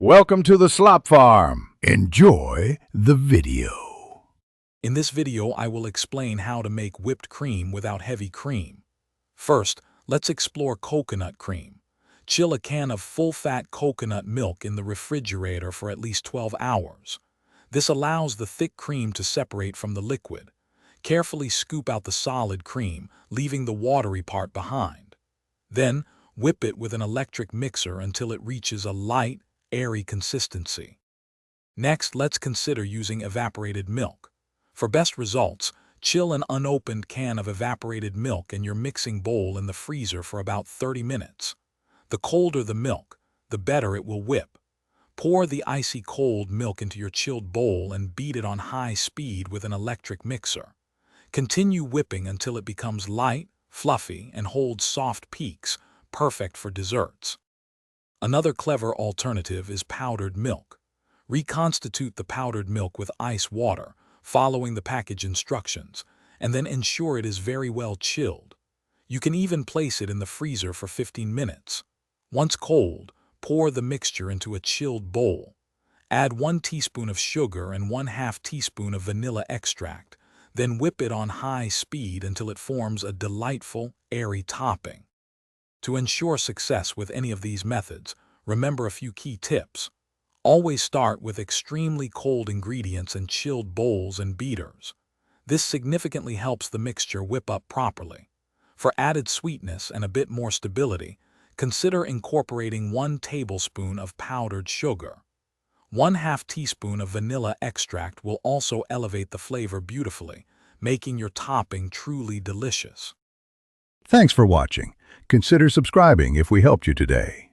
Welcome to the Slop Farm. Enjoy the video. In this video, I will explain how to make whipped cream without heavy cream. First, let's explore coconut cream. Chill a can of full-fat coconut milk in the refrigerator for at least 12 hours. This allows the thick cream to separate from the liquid. Carefully scoop out the solid cream, leaving the watery part behind. Then, whip it with an electric mixer until it reaches a light, airy consistency. Next, let's consider using evaporated milk. For best results, chill an unopened can of evaporated milk in your mixing bowl in the freezer for about 30 minutes. The colder the milk, the better it will whip. Pour the icy cold milk into your chilled bowl and beat it on high speed with an electric mixer. Continue whipping until it becomes light, fluffy, and holds soft peaks, perfect for desserts. Another clever alternative is powdered milk. Reconstitute the powdered milk with ice water, following the package instructions, and then ensure it is very well chilled. You can even place it in the freezer for 15 minutes. Once cold, pour the mixture into a chilled bowl. Add 1 teaspoon of sugar and 1/2 teaspoon of vanilla extract, then whip it on high speed until it forms a delightful, airy topping. To ensure success with any of these methods, remember a few key tips. Always start with extremely cold ingredients and chilled bowls and beaters. This significantly helps the mixture whip up properly. For added sweetness and a bit more stability, consider incorporating 1 tablespoon of powdered sugar. 1/2 teaspoon of vanilla extract will also elevate the flavor beautifully, making your topping truly delicious. Thanks for watching. Consider subscribing if we helped you today.